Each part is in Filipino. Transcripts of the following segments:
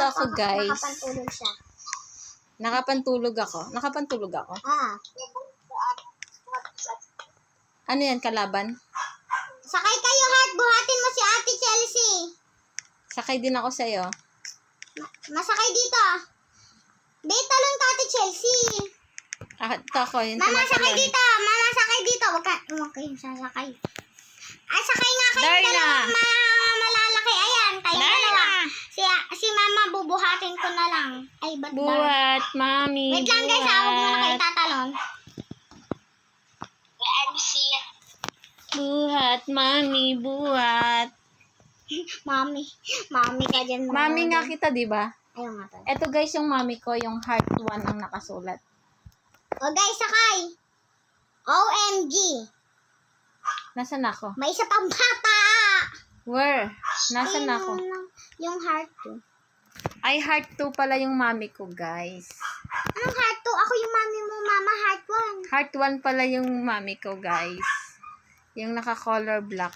ako, guys. Nakapantulog siya. Nakapantulog ako? Ah. Ano yan, kalaban? Sakay kayo, Heart. Buhatin mo si Ate Chelsea. Sakay din ako sa'yo. Masakay dito. Dito talon ka, Ate Chelsea. Ito ako, yung Mama, sakay tumatalon. dito. Mama, sakay dito. Huwag kayong sasakay. Ay, sakay nga kayo Darna. dalawang malalaki. Ayan, kayo dalawa. Si Mama, bubuhatin ko na lang. Ay, ba't ba? Buhat, mami, Wait lang guys, huwag mo na kayo tatalon. Buhat, mami, buhat. Mami ka dyan. Mami nga kita, di ba? Ayun nga to. Ito guys, yung mami ko, yung heart 1 ang nakasulat. O guys, sakay. OMG. Nasaan ako? May isa pang bata. Where? Nasaan Ayun, ako? Yung heart 2. Ay, heart 2 pala yung mami ko, guys. Anong heart 2? Ako yung mami mo, Mama. Heart 1. Heart 1 pala yung mami ko, guys. Yung naka-color black.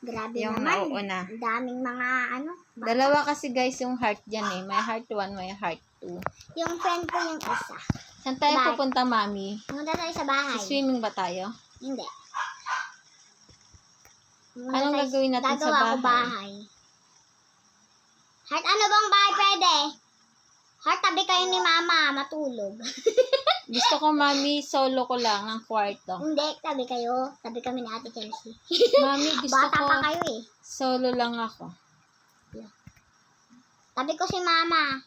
Grabe Yung naman. nauuna. Ang daming mga ano. Dalawa kasi guys yung heart dyan eh. May heart 1, may heart 2. Yung friend ko yung isa. Saan tayo Bakit? pupunta, mami? Pumunta tayo sa bahay. Swimming ba tayo? Hindi. Anong gagawin natin sa Gagawa ko bahay? bahay. Heart, ano bang bahay pwede? Heart, tabi kayo ni Mama. Matulog. Gusto ko, mami, solo ko lang ang kwarto. Hindi, tabi kayo. Tabi kami ni Ate Chelsea. Mami, gusto Bata ko, pa kayo eh. solo lang ako. Tabi ko si Mama.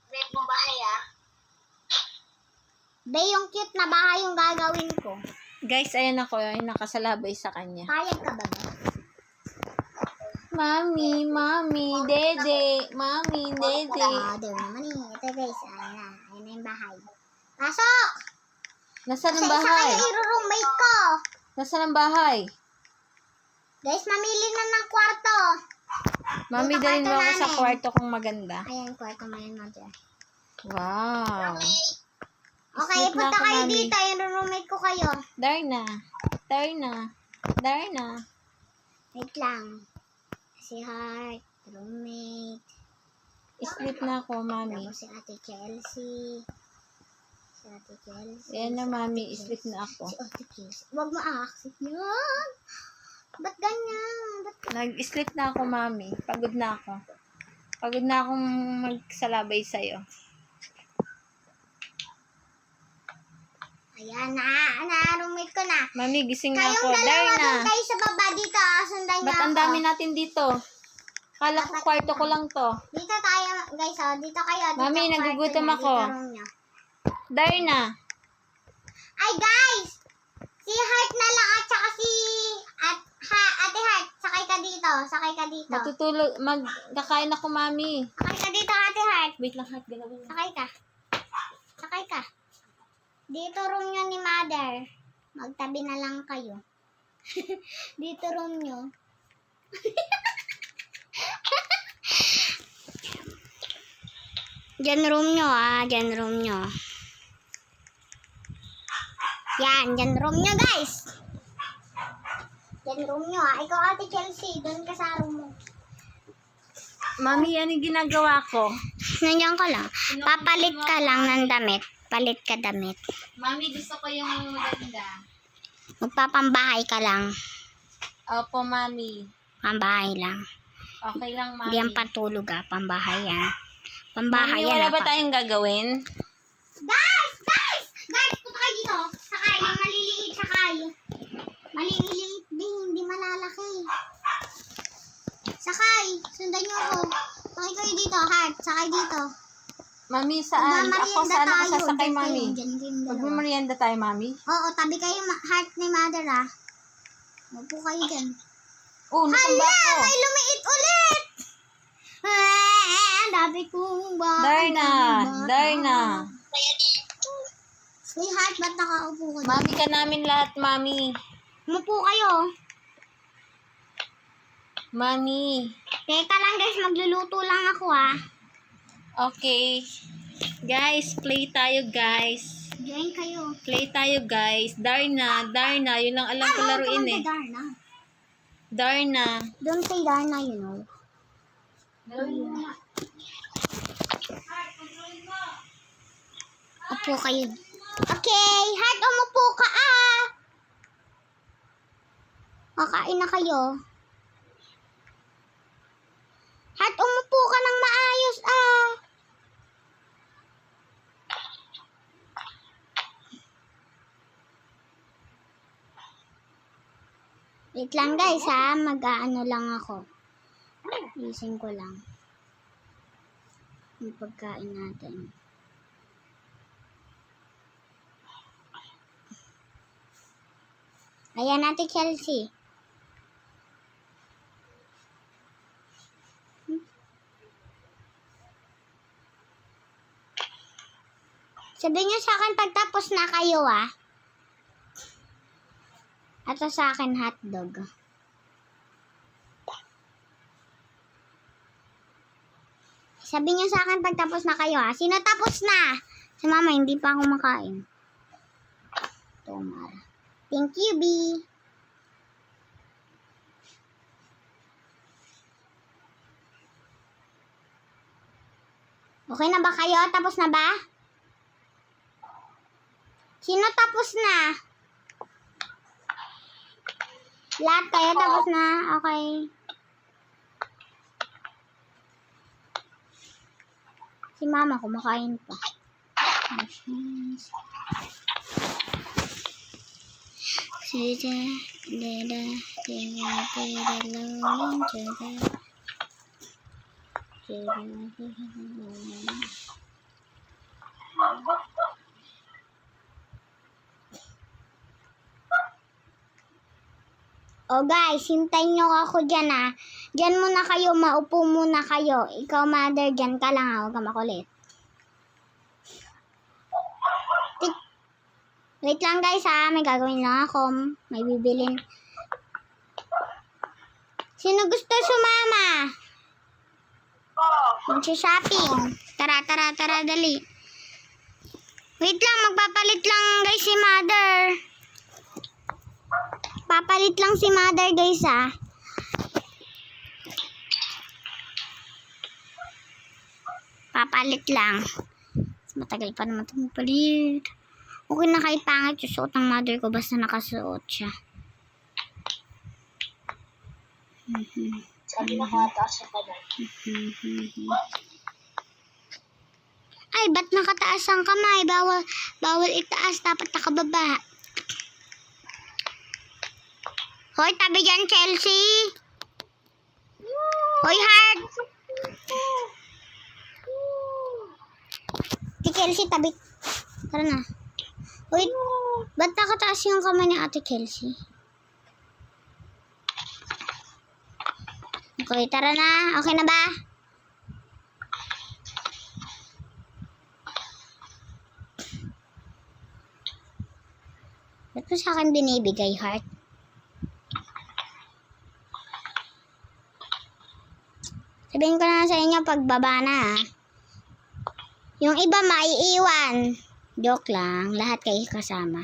Babe mo bahay ah. Be, yung cute na bahay yung gagawin ko. Guys, ayan ako, yung nakasalabay sa kanya. Payag ka ba ba? Mami, mami, dede, mami, dede. Father naman eh. Ito guys, ayan na. Ayan na yung bahay. Pasok! Nasaan ang Isa bahay? kayo i-roommate ko. Nasaan ang bahay? Guys, mamili na ng kwarto. Mami, Dito dalhin mo kwarto ako sa namin. kwarto kong maganda. Ayan, kwarto mo yan, Mother. Wow. Okay, Sleep na punta ako, kayo Mami. dito. I-roommate ko kayo. Darna. Darna. Darna. Wait lang. Si Heart, roommate. Sleep na ako, mami. Tapos si Ate Chelsea. Si Ate Chelsea. Ayan na, si mami. Ate Sleep Chelsea. na ako. Si Ate Chelsea. Huwag mo aaksit yan. Ba't ganyan? Nag-sleep na ako, mami. Pagod na ako. Pagod na akong magsalabay sa'yo. Ayan na. Na-roommate ko na. Mami, gising na Kayong ako. dalawa Darna. doon kayo sa baba dito. Sundan niyo Ba't ako. ang dami natin dito? Kala ko kwarto ko lang to. Dito tayo, guys. Oh. Dito kayo. Dito Mami, ang kwarto nagugutom niyo. ako. Dito room niyo. Darna. Ay, guys! Si Heart na lang at saka si Ate Heart. Sakay ka dito. Sakay ka dito. Matutulog. Magkakain ako, mami. Sakay ka dito, Ate Heart. Wait lang, heart. Galawin lang. Sakay ka. Sakay ka. Dito room nyo ni Mother. Magtabi na lang kayo. Dito room nyo. Diyan room nyo ah. Diyan room nyo. Yan. Diyan room nyo guys. Diyan room nyo ah. Ikaw Ate Chelsea. Doon ka sa room mo. Mami, yan yung ginagawa ko. Nandiyan ka lang. Papalit ka lang ng damit. Palit ka damit. Mami, gusto ko yung maganda. Magpapambahay ka lang. Opo, mami. Pambahay lang. Okay lang, mami. Hindi yan pantulog ah. Pambahay yan. Mami, Pambahay yan wala ah. ba tayong gagawin? Guys! Guys! Guys! Punta kayo dito. Sakay. Yung maliliit sakay. Maliliit din. Hindi malalaki. Sakay. Sundan nyo ako. Sakay kayo dito. Heart. Sakay dito. Mami, saan? Ako saan ako sasakay, mami? Magmamerienda tayo, mami? Oo, tabi kayo Heart ni Mother ah. Upo kayo dyan. Oh, natumba Hala! ko. May lumiit ulit! Dabi kong ba? Darna. Darna. Sweetheart, ba't nakaupo ka dyan? Mami ka namin lahat, mami. Umupo kayo. Mami. Teka lang guys, magluluto lang ako ah. Okay. Guys, play tayo, guys. Join kayo. Play tayo, guys. Darna. Darna. Yun lang alam ko laruin eh. Darna. Darna. Don't say Darna, you know. Upo kayo. Okay, Heart, umupo ka Kakain na kayo. Heart, umupo ka ng maayos Wait lang guys mag-aano lang ako. Ising ko lang. Yung pagkain natin. Ayan natin, Chelsea. Sabihin niyo sa akin pagtapos na kayo At sa akin hotdog. Sabihin niyo sa akin pagtapos na kayo Sino tapos na? Si mama, hindi pa ako makain. Tomara. Thank you, B. Okay na ba kayo? Tapos na ba? Sino tapos na? Lahat kayo tapos na? Okay. Si mama kumakain pa. Oh guys, hintayin nyo ako dyan Dyan muna kayo, maupo muna kayo. Ikaw, mother, dyan ka lang huwag ka makulit. Wait lang guys may gagawin lang ako. May bibilin. Sino gusto sumama? Mag-shopping. Tara, dali. Wait lang, magpapalit lang guys si mother. Papalit lang si mother guys Papalit lang. Matagal pa naman itong palit. Okay na kahit pangit yung suot ng mother ko basta nakasuot siya. Sabi na nakataas yung kamay. Ay, ba't nakataas ang kamay? Bawal itaas, dapat nakababa. Hoy, tabi dyan, Chelsea. Hoy, Heart. Si Chelsea, tabi. Tara na. Hoy, ba't nakataas yung kamay ni Ate Chelsea? Okay, tara na. Okay na ba? Ba't mo sa akin binibigay, Heart? Sabihin ko na sa inyo pagbaba na Yung iba maiiwan. Joke lang. Lahat kayo kasama.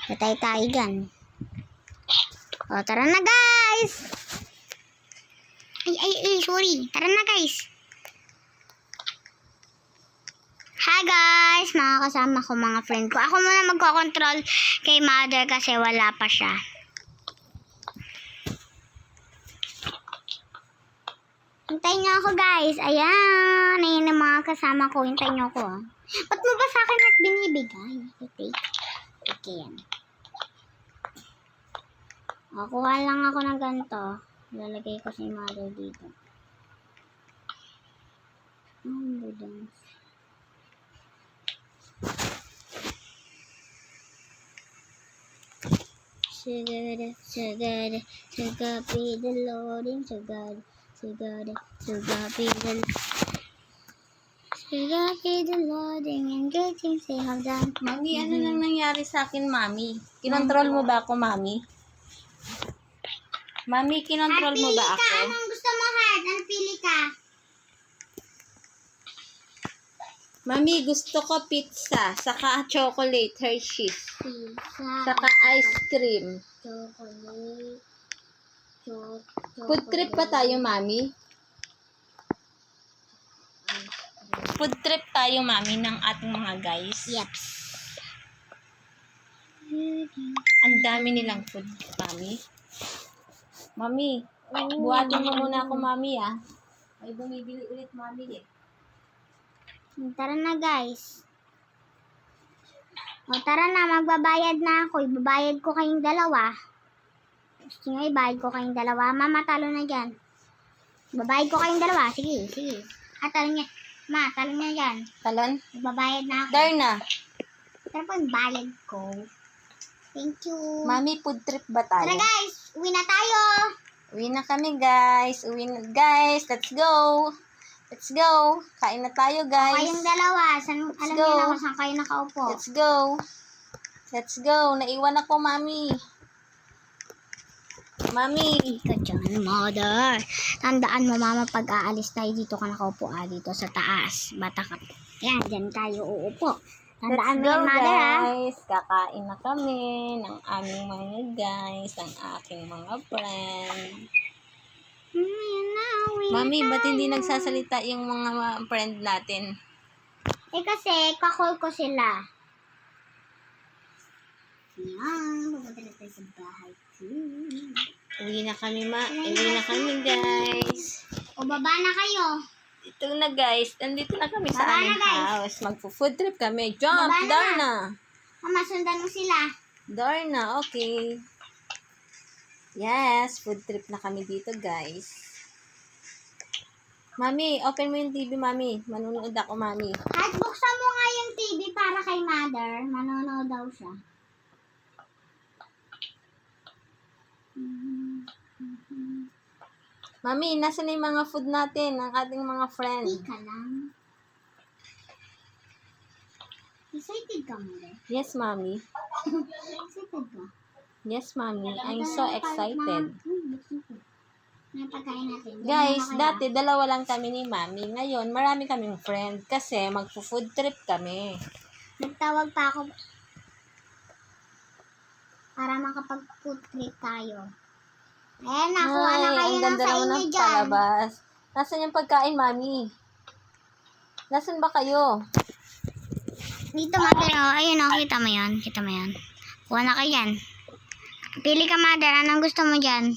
Patay tayo dyan. O, tara na guys! Ay, sorry. Tara na guys. Hi guys! Mga kasama ko, mga friend ko. Ako muna magkocontrol kay mother kasi wala pa siya. Hintayin niyo ako guys. Ayan. Ayan ang mga kasama ko. Hintayin niyo ako Ba't mo ba sa akin at binibigay? Okay yan. Kuha lang ako ng ganito. Lalagay ko si mother dito. Budang. Sugar, the loading, sugar, the loading, and getting say how done. Mami, ano nang nangyari sa akin, Mami? Kinontrol mo ba ako, Mami? Mami, kinontrol mo ba ako? Anong gusto mo, Heart? Anong pili ka? Mami, gusto ko pizza, saka chocolate, Hershey's, Pizza. saka ice cream. Chocolate. Food trip pa tayo, Mami. Ice Food trip tayo, mami, ng ating mga guys. Yep. Ang dami nilang food, mami. Mami, buhatin mo muna ako, mami, ah. May bumibili ulit, mami, eh. Tara na, guys. O, tara na. Magbabayad na ako. Ibabayad ko kayong dalawa. Gusto nyo, ibayad ko kayong dalawa. Mama, talo na dyan. Ibabayad ko kayong dalawa. Sige, sige. Talo niya. Ma, talo niya dyan. Talon? Magbabayad na ako. Darna. Tara po yung bayad ko. Thank you. Mami, food trip ba tayo? Tara, guys. Uwi na tayo. Uwi na kami, guys. Uwi na, guys. Let's go. Let's go. Kain na tayo, guys. Kayong dalawa. Alam go. niyo na kung saan kayo nakaupo. Let's go. Let's go. Naiwan ako, mami. Mami. Ika dyan, mother. Tandaan mo, mama, pag aalis tayo dito ka nakaupo, dito sa taas. Bata ka. Yan, dyan tayo uupo. Tandaan Let's mo go, yan, mother, guys. Kakain na kami ng aming mga guys, ng aking mga friend. Yan na, uwi Mami, na ba't hindi tayo. nagsasalita yung mga friend natin? Kasi, kakol ko sila. Yan, pupunta na tayo sa bahay. Uwi na kami, Uwi na kami, guys. O, baba na kayo. Ito na, guys. Nandito na kami sa Baba na, aming guys. house. Magpo-food trip kami. Jump, Baba na. Darna. Mama, sundan mo sila. Darna, okay. Yes, food trip na kami dito, guys. Mami, open mo yung TV, mami. Manunood ako, mami. At buksan mo nga yung TV para kay mother. Manonood daw siya. Mami, nasa na yung mga food natin, ang ating mga friend? Ika lang. Excited ka mo rin? Yes, mami. Excited ka? Yes, mami. I'm so excited. Napagkain natin. Guys, dati dalawa lang kami ni mami. Ngayon, marami kaming friend kasi magpo-food trip kami. Nagtawag pa ako para makapag-food trip tayo. Ayan, nakuha na kayo ang ng ganda sa naman inyo ng dyan. palabas. Nasaan yung pagkain, mami? Nasaan ba kayo? Dito, mother. Oh, ayun, oh, kita mo yan. Kita mo yan. Kuha na kayo yan. Pili ka, mother. Anong gusto mo dyan?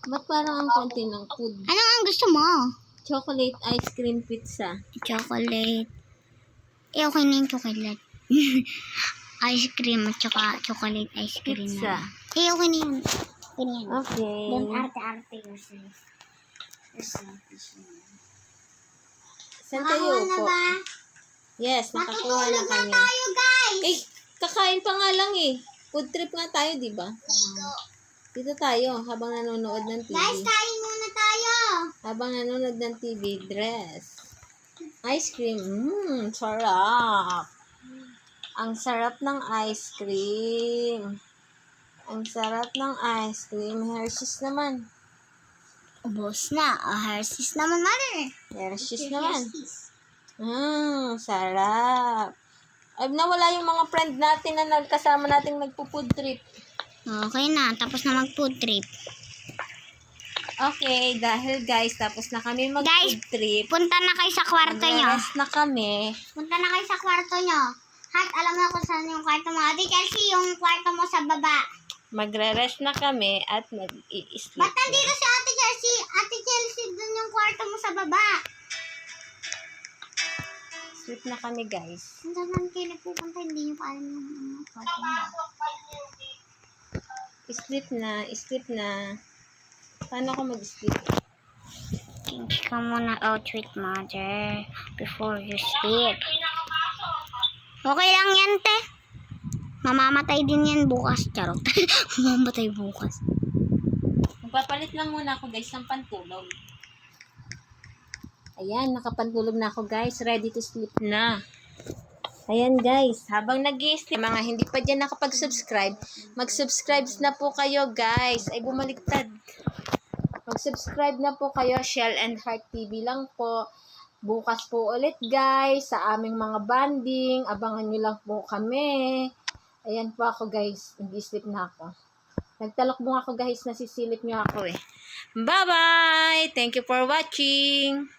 Ba't parang ang konti ng food? Anong ang gusto mo? Chocolate ice cream pizza. Chocolate. Okay na yung chocolate. Ice cream at saka chocolate ice cream. Pizza. Okay na yun. Okay na yan. Okay. Don't arte-arte yourself. Saan kayo Nakakuha na po? ba? Yes, nakakuha na Matutulog na kami. tayo, guys! Eh, kakain pa nga lang eh. Food trip nga tayo, di ba? Dito tayo, habang nanonood ng TV. Guys, kain muna tayo! Habang nanonood ng TV, dress. Ice cream. Sarap. Ang sarap ng ice cream. Ang sarap ng ice cream. Hershey's naman. Ubos na. Hershey's naman, mother. Hershey's naman. Sarap. Ay, nawala yung mga friend natin na nagkasama nating nagpo-food trip. Okay na. Tapos na mag-food trip. Okay, dahil guys, tapos na kami mag-food trip. Punta na kayo sa kwarto nyo. Mag-rest na kami. Punta na kayo sa kwarto nyo. Hat, alam mo kung saan yung kwarto mo. Ate Chelsea, yung kwarto mo sa baba. Magre-rest na kami at mag-i-sleep. Ba't nandito si Ate Chelsea? Ate Chelsea, dun yung kwarto mo sa baba. Sleep na kami, guys. Kung saan kayo nagpupunta, hindi nyo pa alam yung kwarto mo. Sleep na. Paano ako mag-sleep? Think ka muna out with mother before you sleep. Okay lang yan, te. Mamamatay din yan bukas. Charot. Mamamatay bukas. Magpapalit lang muna ako, guys, ng pantulog. Ayan, nakapantulog na ako, guys. Ready to sleep na. Ayan, guys. Habang nag-i-sleep, mga hindi pa dyan nakapag-subscribe, mag-subscribe na po kayo, guys. Ay, bumaliktad. Mag-subscribe na po kayo. Shell and Heart TV lang po. Bukas po ulit, guys, sa aming mga banding. Abangan nyo lang po kami. Ayan po ako, guys. Nag-i-sleep na ako. Nagtalokbong ako, guys. Nasisilip nyo ako eh. Bye-bye! Thank you for watching!